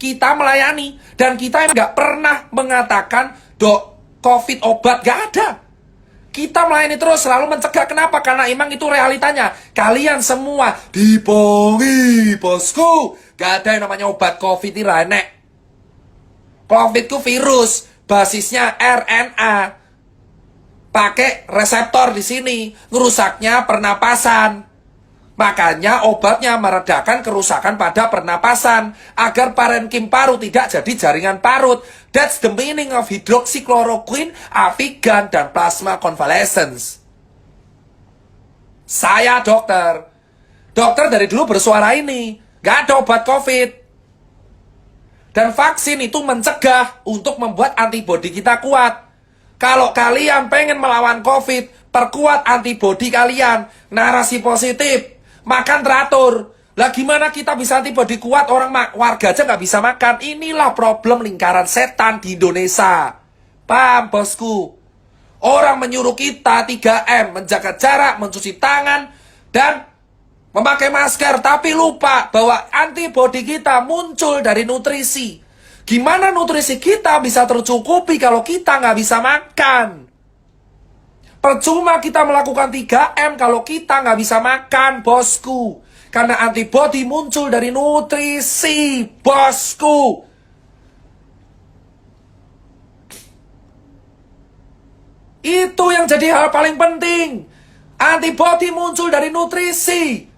kita melayani. Dan kita nggak pernah mengatakan, dok, COVID obat, nggak ada. Kita melayani terus, selalu mencegah. Kenapa? Karena emang itu realitanya. Kalian semua dibohongi, bosku. Gak ada yang namanya obat COVID ini renek. COVID itu virus, basisnya RNA. Pakai reseptor di sini, ngerusaknya pernapasan. Makanya obatnya meredakan kerusakan pada pernapasan agar parenkim paru tidak jadi jaringan parut. That's the meaning of hydroxychloroquine, Avigan, dan plasma convalescence. Saya dokter. Dokter dari dulu bersuara ini. Gak ada obat COVID. Dan vaksin itu mencegah untuk membuat antibodi kita kuat. Kalau kalian pengen melawan COVID, perkuat antibodi kalian. Narasi positif. Makan teratur. Lah gimana kita bisa antibodi kuat, orang warga aja nggak bisa makan. Inilah problem lingkaran setan di Indonesia. Paham, bosku? Orang menyuruh kita 3M, menjaga jarak, mencuci tangan, dan memakai masker. Tapi lupa bahwa antibodi kita muncul dari nutrisi. Gimana nutrisi kita bisa tercukupi kalau kita nggak bisa makan? Percuma kita melakukan 3M kalau kita nggak bisa makan, bosku. Karena antibodi muncul dari nutrisi, bosku. Itu yang jadi hal paling penting. Antibodi muncul dari nutrisi.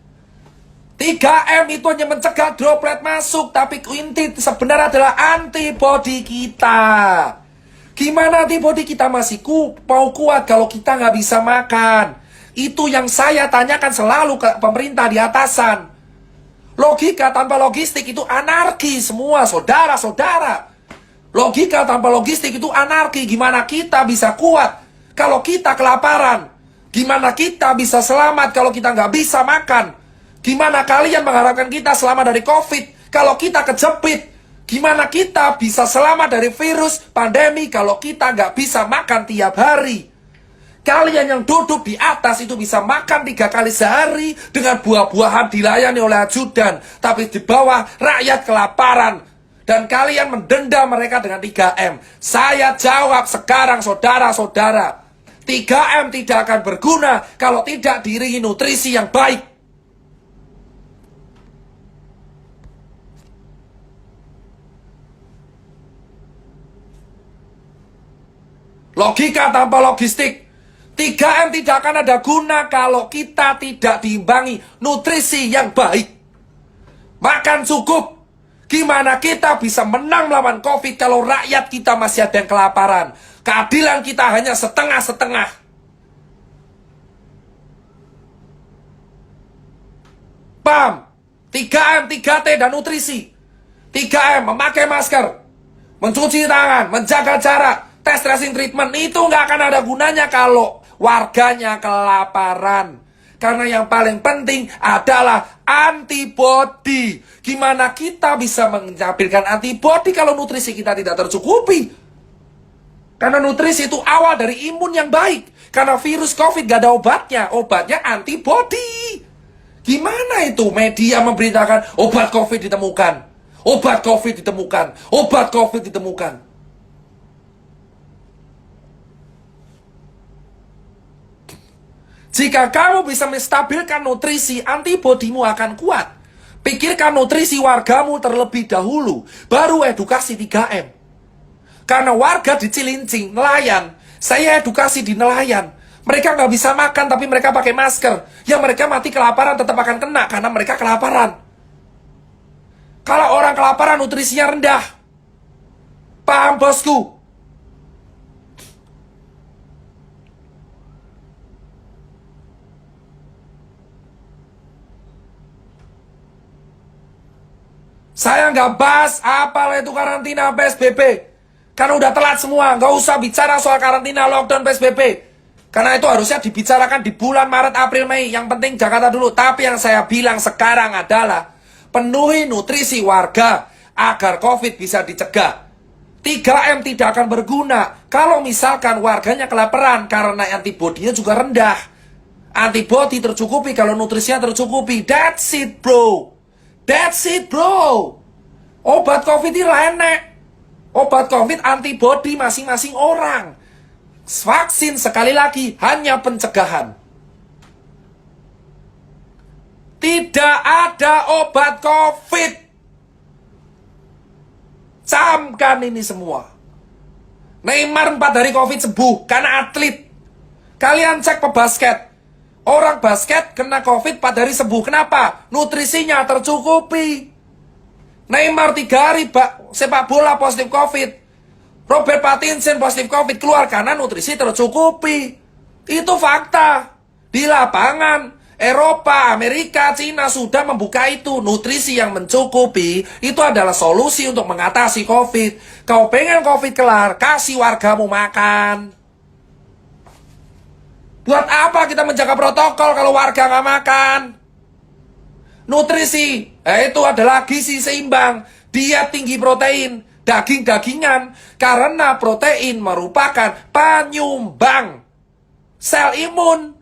3M itu hanya mencegah droplet masuk, tapi inti sebenarnya adalah antibodi kita. Gimana antibodi kita masih mau kuat kalau kita nggak bisa makan? Itu yang saya tanyakan selalu ke pemerintah di atasan. Logika tanpa logistik itu anarki semua, saudara-saudara. Logika tanpa logistik itu anarki. Gimana kita bisa kuat kalau kita kelaparan? Gimana kita bisa selamat kalau kita nggak bisa makan? Gimana kalian mengharapkan kita selamat dari COVID kalau kita kejepit? Gimana kita bisa selamat dari virus pandemi kalau kita nggak bisa makan tiap hari? Kalian yang duduk di atas itu bisa makan 3 kali sehari dengan buah-buahan dilayani oleh ajudan. Tapi di bawah rakyat kelaparan. Dan kalian mendenda mereka dengan 3M. Saya jawab sekarang saudara-saudara. 3M tidak akan berguna kalau tidak diiringi nutrisi yang baik. Logika tanpa logistik. 3M tidak akan ada guna kalau kita tidak diimbangi nutrisi yang baik. Makan cukup. Gimana kita bisa menang melawan COVID kalau rakyat kita masih ada yang kelaparan? Keadilan kita hanya setengah-setengah. Paham? 3M, 3T, dan nutrisi. 3M, memakai masker, mencuci tangan, menjaga jarak, tes tracing treatment. Itu nggak akan ada gunanya kalau warganya kelaparan. Karena yang paling penting adalah antibodi. Gimana kita bisa menampilkan antibodi kalau nutrisi kita tidak tercukupi? Karena nutrisi itu awal dari imun yang baik. Karena virus COVID gak ada obatnya. Obatnya antibodi. Gimana itu media memberitakan obat COVID ditemukan? Obat COVID ditemukan. Obat COVID ditemukan. Jika kamu bisa menstabilkan nutrisi, antibodimu akan kuat. Pikirkan nutrisi wargamu terlebih dahulu, baru edukasi 3M. Karena warga di Cilincing, nelayan, saya edukasi di nelayan. Mereka nggak bisa makan, tapi mereka pakai masker. Yang mereka mati kelaparan tetap akan kena, karena mereka kelaparan. Kalau orang kelaparan, nutrisinya rendah. Paham, bosku? Saya nggak bahas apalah itu karantina PSBB. Karena udah telat semua. Nggak usah bicara soal karantina, lockdown, PSBB. Karena itu harusnya dibicarakan di bulan Maret, April, Mei. Yang penting Jakarta dulu. Tapi yang saya bilang sekarang adalah penuhi nutrisi warga agar COVID bisa dicegah. 3M tidak akan berguna kalau misalkan warganya kelaparan karena antibodinya juga rendah. Antibodi tercukupi kalau nutrisinya tercukupi. That's it, bro. That's it, bro. Obat COVID ini enek. Obat COVID antibody masing-masing orang. Vaksin sekali lagi hanya pencegahan. Tidak ada obat COVID. Camkan ini semua. Neymar 4 hari COVID sembuh karena atlet. Kalian cek pebasket. Orang basket kena COVID 4 hari sembuh. Kenapa? Nutrisinya tercukupi. Neymar 3 hari sepak bola positif COVID. Robert Pattinson positif COVID keluar karena nutrisi tercukupi. Itu fakta. Di lapangan, Eropa, Amerika, Cina sudah membuka itu. Nutrisi yang mencukupi itu adalah solusi untuk mengatasi COVID. Kau pengen COVID kelar, kasih wargamu makan. Buat apa kita menjaga protokol kalau warga nggak makan? Nutrisi, itu adalah gizi seimbang. Dia tinggi protein, daging-dagingan. Karena protein merupakan penyumbang sel imun.